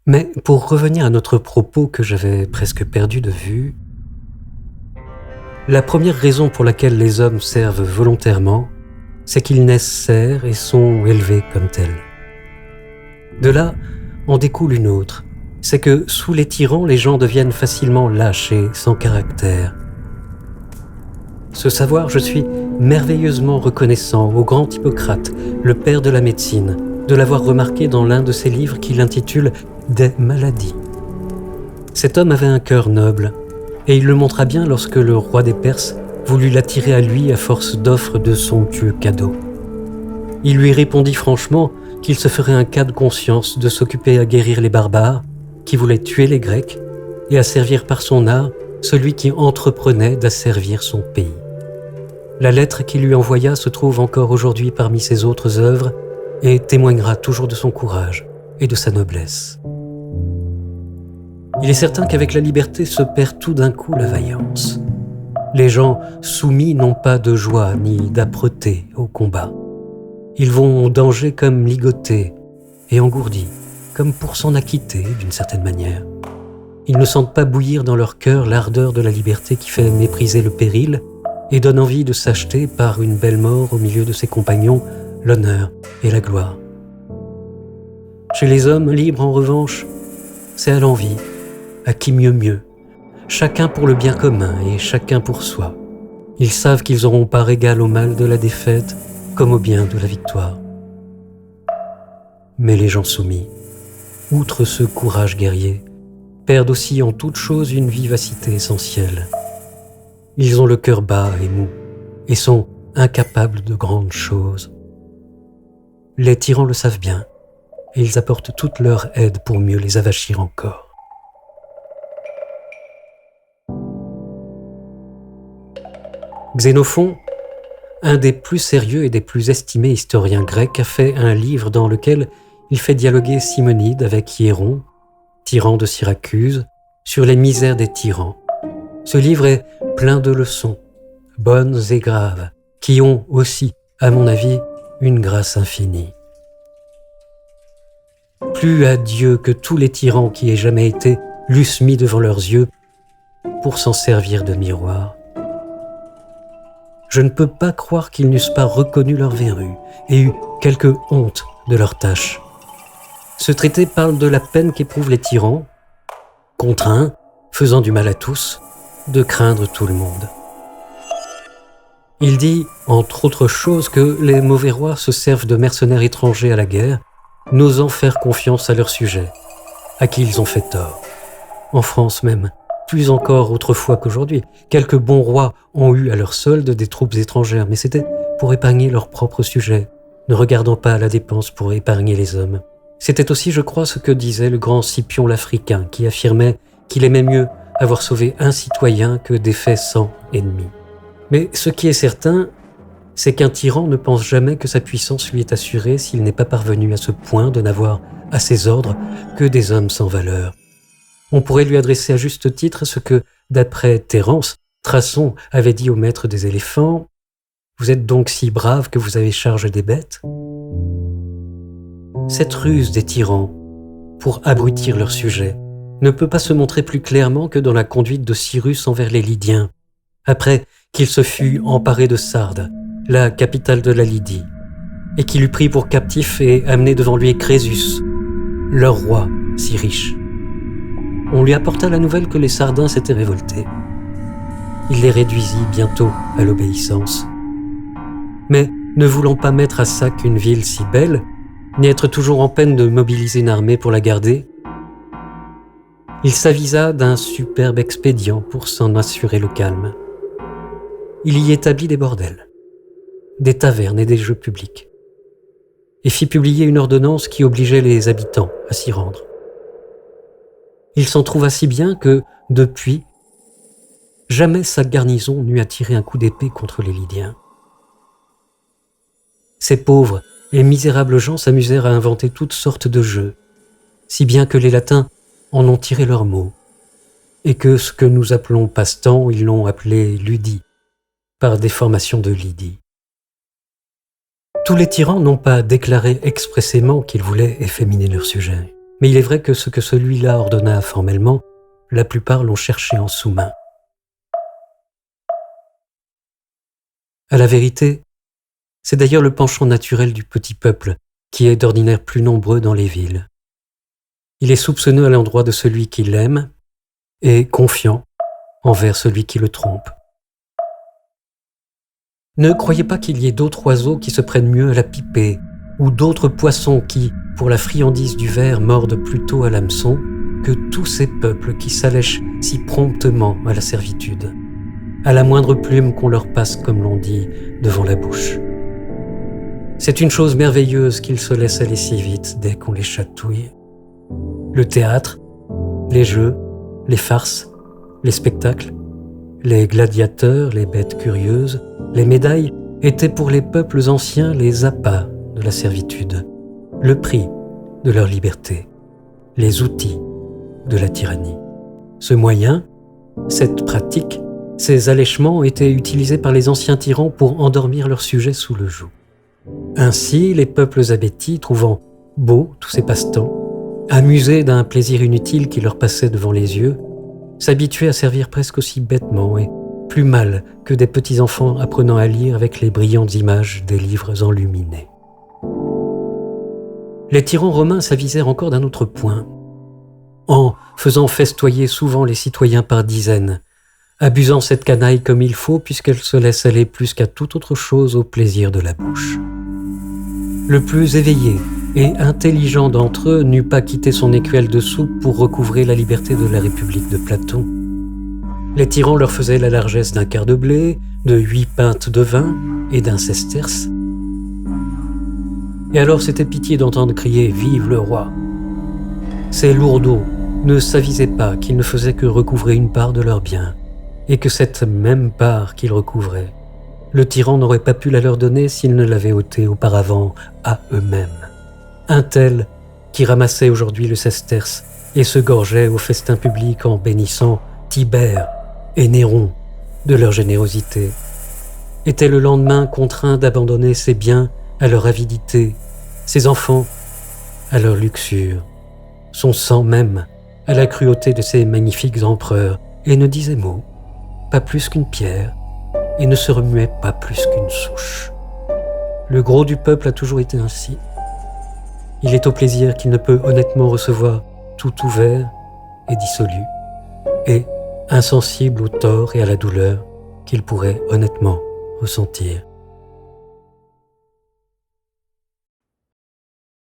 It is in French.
Mais pour revenir à notre propos que j'avais presque perdu de vue, la première raison pour laquelle les hommes servent volontairement, c'est qu'ils naissent serfs et sont élevés comme tels. De là en découle une autre, c'est que sous les tyrans, les gens deviennent facilement lâches et sans caractère. Ce savoir, je suis merveilleusement reconnaissant au grand Hippocrate, le père de la médecine, de l'avoir remarqué dans l'un de ses livres qu'il intitule « Des maladies ». Cet homme avait un cœur noble, et il le montra bien lorsque le roi des Perses voulut l'attirer à lui à force d'offres de somptueux cadeaux. Il lui répondit franchement qu'il se ferait un cas de conscience de s'occuper à guérir les barbares, qui voulaient tuer les Grecs, et à servir par son art celui qui entreprenait d'asservir son pays. La lettre qu'il lui envoya se trouve encore aujourd'hui parmi ses autres œuvres et témoignera toujours de son courage et de sa noblesse. Il est certain qu'avec la liberté se perd tout d'un coup la vaillance. Les gens soumis n'ont pas de joie ni d'âpreté au combat. Ils vont au danger comme ligotés et engourdis, comme pour s'en acquitter d'une certaine manière. Ils ne sentent pas bouillir dans leur cœur l'ardeur de la liberté qui fait mépriser le péril et donne envie de s'acheter par une belle mort au milieu de ses compagnons l'honneur et la gloire. Chez les hommes libres, en revanche, c'est à l'envie, à qui mieux, chacun pour le bien commun et chacun pour soi. Ils savent qu'ils auront part égale au mal de la défaite comme au bien de la victoire. Mais les gens soumis, outre ce courage guerrier, perdent aussi en toute chose une vivacité essentielle. Ils ont le cœur bas et mou, et sont incapables de grandes choses. Les tyrans le savent bien, et ils apportent toute leur aide pour mieux les avachir encore. Xénophon, un des plus sérieux et des plus estimés historiens grecs, a fait un livre dans lequel il fait dialoguer Simonide avec Hiéron, tyran de Syracuse, sur les misères des tyrans. Ce livre est plein de leçons, bonnes et graves, qui ont aussi, à mon avis, une grâce infinie. Plus à Dieu que tous les tyrans qui aient jamais été l'eussent mis devant leurs yeux pour s'en servir de miroir. Je ne peux pas croire qu'ils n'eussent pas reconnu leur verrue et eu quelque honte de leur tâche. Ce traité parle de la peine qu'éprouvent les tyrans, contraints, faisant du mal à tous, de craindre tout le monde. Il dit, entre autres choses, que les mauvais rois se servent de mercenaires étrangers à la guerre, n'osant faire confiance à leur sujet, à qui ils ont fait tort. En France même, plus encore autrefois qu'aujourd'hui, quelques bons rois ont eu à leur solde des troupes étrangères, mais c'était pour épargner leurs propres sujets, ne regardant pas à la dépense pour épargner les hommes. C'était aussi, je crois, ce que disait le grand Scipion l'Africain, qui affirmait qu'il aimait mieux avoir sauvé un citoyen que défait 100 ennemis. Mais ce qui est certain, c'est qu'un tyran ne pense jamais que sa puissance lui est assurée s'il n'est pas parvenu à ce point de n'avoir à ses ordres que des hommes sans valeur. On pourrait lui adresser à juste titre ce que, d'après Terence, Thrason avait dit au maître des éléphants « Vous êtes donc si brave que vous avez charge des bêtes ?» Cette ruse des tyrans, pour abrutir leur sujet, ne peut pas se montrer plus clairement que dans la conduite de Cyrus envers les Lydiens, après qu'il se fût emparé de Sardes, la capitale de la Lydie, et qu'il eut pris pour captif et amené devant lui Crésus, leur roi si riche. On lui apporta la nouvelle que les Sardins s'étaient révoltés. Il les réduisit bientôt à l'obéissance. Mais ne voulant pas mettre à sac une ville si belle, ni être toujours en peine de mobiliser une armée pour la garder, il s'avisa d'un superbe expédient pour s'en assurer le calme. Il y établit des bordels, des tavernes et des jeux publics, et fit publier une ordonnance qui obligeait les habitants à s'y rendre. Il s'en trouva si bien que, depuis, jamais sa garnison n'eut à tirer un coup d'épée contre les Lydiens. Ces pauvres et misérables gens s'amusèrent à inventer toutes sortes de jeux, si bien que les Latins en ont tiré leur mot, et que ce que nous appelons passe-temps, ils l'ont appelé ludie, par déformation de Lydie. Tous les tyrans n'ont pas déclaré expressément qu'ils voulaient efféminer leur sujet, Mais il est vrai que ce que celui-là ordonna formellement, la plupart l'ont cherché en sous-main. À la vérité, c'est d'ailleurs le penchant naturel du petit peuple qui est d'ordinaire plus nombreux dans les villes. Il est soupçonneux à l'endroit de celui qui l'aime et confiant envers celui qui le trompe. Ne croyez pas qu'il y ait d'autres oiseaux qui se prennent mieux à la pipée, ou d'autres poissons qui, pour la friandise du ver, mordent plutôt à l'hameçon, que tous ces peuples qui s'allèchent si promptement à la servitude, à la moindre plume qu'on leur passe, comme l'on dit, devant la bouche. C'est une chose merveilleuse qu'ils se laissent aller si vite dès qu'on les chatouille. Le théâtre, les jeux, les farces, les spectacles, les gladiateurs, les bêtes curieuses, les médailles étaient pour les peuples anciens les appâts de la servitude, le prix de leur liberté, les outils de la tyrannie. Ce moyen, cette pratique, ces allèchements étaient utilisés par les anciens tyrans pour endormir leurs sujets sous le joug. Ainsi, les peuples abétis, trouvant beaux tous ces passe-temps, amusés d'un plaisir inutile qui leur passait devant les yeux, s'habituaient à servir presque aussi bêtement et plus mal que des petits enfants apprenant à lire avec les brillantes images des livres enluminés. Les tyrans romains s'avisèrent encore d'un autre point, en faisant festoyer souvent les citoyens par dizaines, abusant cette canaille comme il faut puisqu'elle se laisse aller plus qu'à toute autre chose au plaisir de la bouche. Le plus éveillé et intelligent d'entre eux n'eût pas quitté son écuelle de soupe pour recouvrer la liberté de la République de Platon. Les tyrans leur faisaient la largesse d'un quart de blé, de 8 pintes de vin et d'un sesterce. Et alors c'était pitié d'entendre crier « Vive le roi !» Ces lourdeaux ne s'avisaient pas qu'ils ne faisaient que recouvrer une part de leurs biens, et que cette même part qu'ils recouvraient, le tyran n'aurait pas pu la leur donner s'ils ne l'avaient ôtée auparavant à eux-mêmes. Un tel qui ramassait aujourd'hui le sesterce et se gorgeait au festin public en bénissant Tibère et Néron de leur générosité, était le lendemain contraint d'abandonner ses biens à leur avidité, ses enfants à leur luxure, son sang même à la cruauté de ces magnifiques empereurs, et ne disait mot, pas plus qu'une pierre, et ne se remuait pas plus qu'une souche. Le gros du peuple a toujours été ainsi. Il est au plaisir qu'il ne peut honnêtement recevoir tout ouvert et dissolu, et insensible au tort et à la douleur qu'il pourrait honnêtement ressentir.